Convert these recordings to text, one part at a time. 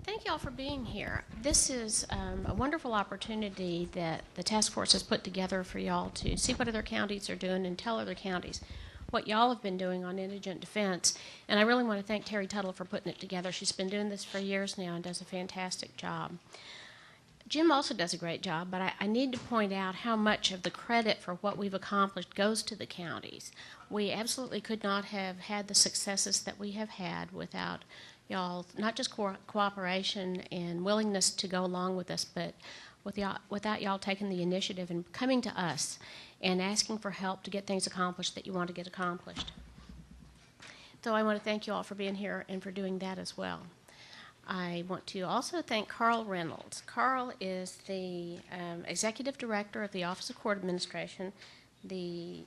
Thank you all for being here. This is a wonderful opportunity that the task force has put together for y'all to see what other counties are doing and tell other counties what y'all have been doing on indigent defense. And I really want to thank Terry Tuttle for putting it together. She's been doing this for years now and does a fantastic job. Jim also does a great job, but I need to point out how much of the credit for what we've accomplished goes to the counties. We absolutely could not have had the successes that we have had without y'all, not just cooperation and willingness to go along with us, but without y'all taking the initiative and coming to us and asking for help to get things accomplished that you want to get accomplished. So I want to thank you all for being here and for doing that as well. I want to also thank Carl Reynolds. Carl is the Executive Director of the Office of Court Administration, the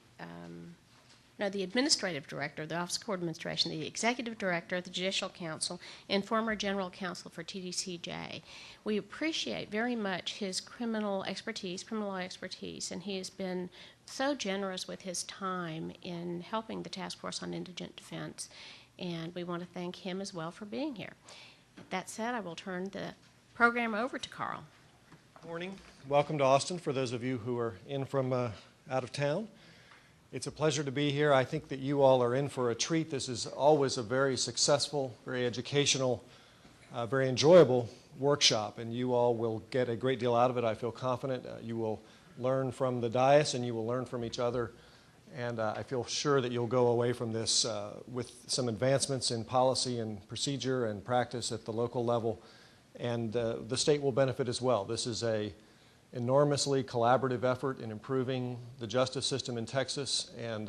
Administrative Director of the Office of Court Administration, the Executive Director of the Judicial Council, and former General Counsel for TDCJ. We appreciate very much his criminal law expertise, and he has been so generous with his time in helping the Task Force on Indigent Defense, and we want to thank him as well for being here. That said, I will turn the program over to Carl. Morning. Welcome to Austin for those of you who are in from out of town. It's a pleasure to be here. I think that you all are in for a treat. This is always a very successful, very educational, very enjoyable workshop, and you all will get a great deal out of it. I feel confident. You will learn from the dais and you will learn from each other. And I feel sure that you'll go away from this with some advancements in policy and procedure and practice at the local level. And the state will benefit as well. This is an enormously collaborative effort in improving the justice system in Texas, and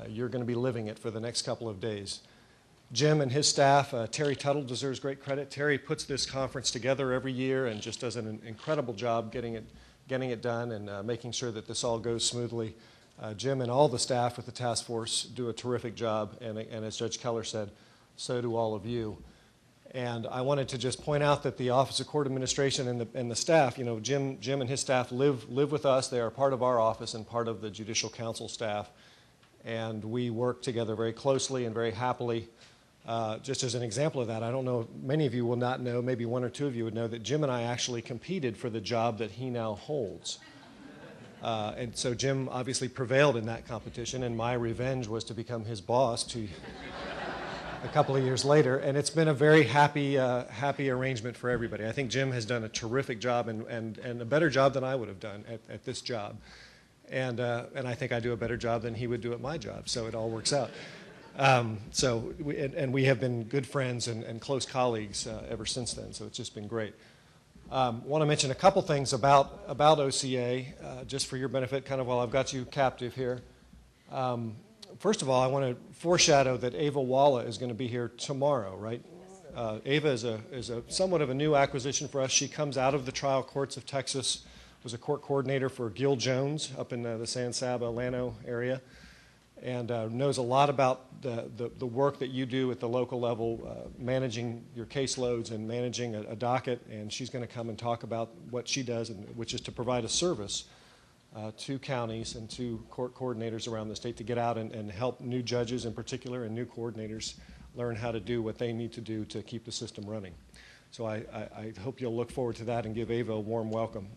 you're going to be living it for the next couple of days. Jim and his staff, Terry Tuttle deserves great credit. Terry puts this conference together every year and just does an incredible job getting it done and making sure that this all goes smoothly. Jim and all the staff with the task force do a terrific job, and as Judge Keller said, so do all of you. And I wanted to just point out that the Office of Court Administration and the staff, you know, Jim and his staff live with us. They are part of our office and part of the Judicial Council staff, and we work together very closely and very happily. Just as an example of that, I don't know, many of you will not know, maybe one or two of you would know that Jim and I actually competed for the job that he now holds. And so Jim obviously prevailed in that competition, and my revenge was to become his boss a couple of years later. And it's been a very happy arrangement for everybody. I think Jim has done a terrific job and a better job than I would have done at this job. And I think I do a better job than he would do at my job, so it all works out. We have been good friends and close colleagues ever since then, so it's just been great. Want to mention a couple things about OCA, just for your benefit, kind of while I've got you captive here. First of all, I want to foreshadow that Ava Walla is going to be here tomorrow, right? Ava is a somewhat of a new acquisition for us. She comes out of the trial courts of Texas, was a court coordinator for Gil Jones up in the San Saba, Llano area, and knows a lot about the work that you do at the local level, managing your caseloads and managing a docket, and she's going to come and talk about what she does, which is to provide a service to counties and to court coordinators around the state to get out and help new judges in particular and new coordinators learn how to do what they need to do to keep the system running. So I hope you'll look forward to that and give Ava a warm welcome.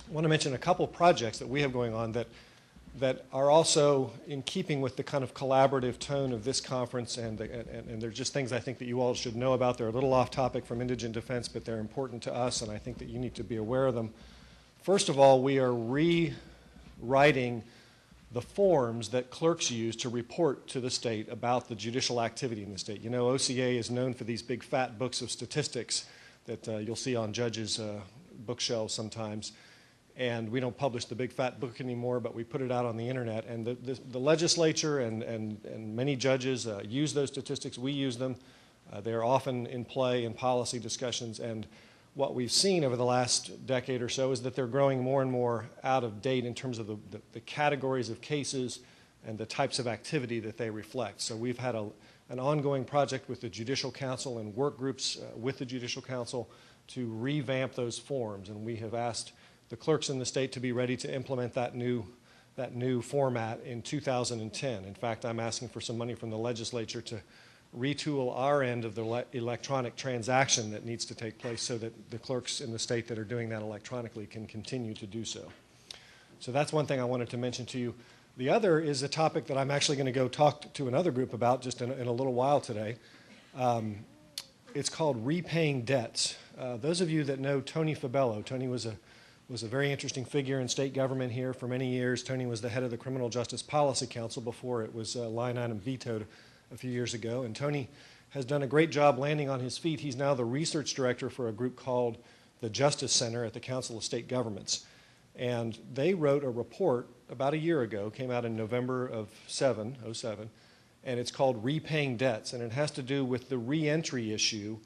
I want to mention a couple projects that we have going on that are also in keeping with the kind of collaborative tone of this conference, and they're just things I think that you all should know about. They're a little off topic from indigent defense, but they're important to us, and I think that you need to be aware of them. First of all, we are rewriting the forms that clerks use to report to the state about the judicial activity in the state. You know, OCA is known for these big fat books of statistics that you'll see on judges' bookshelves sometimes. And we don't publish the big fat book anymore, but we put it out on the internet. And the legislature and many judges use those statistics. We use them. They're often in play in policy discussions. And what we've seen over the last decade or so is that they're growing more and more out of date in terms of the categories of cases and the types of activity that they reflect. So we've had an ongoing project with the Judicial Council and work groups with the Judicial Council to revamp those forms. And we have asked the clerks in the state to be ready to implement that new format in 2010. In fact, I'm asking for some money from the legislature retool our end of the electronic transaction that needs to take place so that the clerks in the state that are doing that electronically can continue to do so. So that's one thing I wanted to mention to you. The other is a topic that I'm actually going to go talk to another group about just in a little while today. It's called repaying debts. Those of you that know Tony Fabello, Tony was a very interesting figure in state government here for many years. Tony was the head of the Criminal Justice Policy Council before it was line item vetoed a few years ago. And Tony has done a great job landing on his feet. He's now the research director for a group called the Justice Center at the Council of State Governments. And they wrote a report about a year ago, came out in November of '07, and it's called Repaying Debts. And it has to do with the reentry issue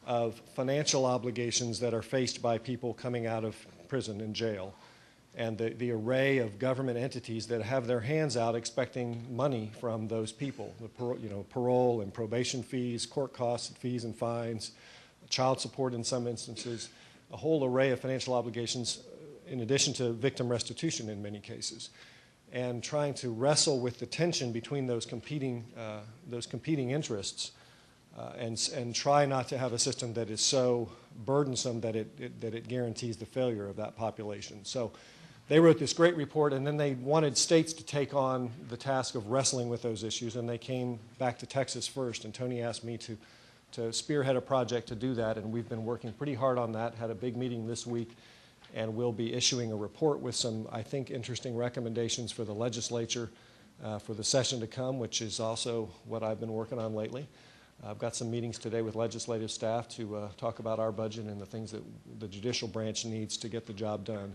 of financial obligations that are faced by people coming out of prison and jail, and the array of government entities that have their hands out expecting money from those people, parole and probation fees, court costs, fees and fines, child support in some instances, a whole array of financial obligations in addition to victim restitution in many cases, and trying to wrestle with the tension between those competing interests and try not to have a system that is so burdensome that it guarantees the failure of that population. So they wrote this great report, and then they wanted states to take on the task of wrestling with those issues, and they came back to Texas first, and Tony asked me to spearhead a project to do that, and we've been working pretty hard on that, had a big meeting this week, and we'll be issuing a report with some, I think, interesting recommendations for the legislature for the session to come, which is also what I've been working on lately. I've got some meetings today with legislative staff to talk about our budget and the things that the judicial branch needs to get the job done.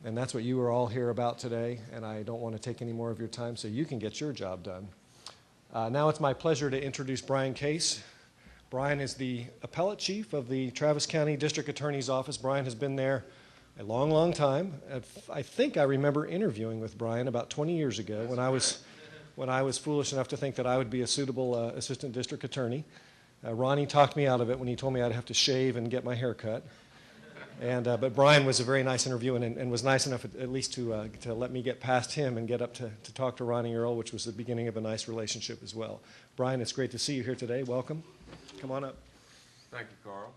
And that's what you are all here about today, and I don't want to take any more of your time so you can get your job done. Now it's my pleasure to introduce Brian Case. Brian is the appellate chief of the Travis County District Attorney's Office. Brian has been there a long, long time. I think I remember interviewing with Brian about 20 years ago when I was foolish enough to think that I would be a suitable assistant district attorney. Ronnie talked me out of it when he told me I'd have to shave and get my hair cut. But Brian was a very nice interview and was nice enough at least to let me get past him and get up to talk to Ronnie Earl, which was the beginning of a nice relationship as well. Brian, it's great to see you here today. Welcome. Come on up. Thank you, Carl.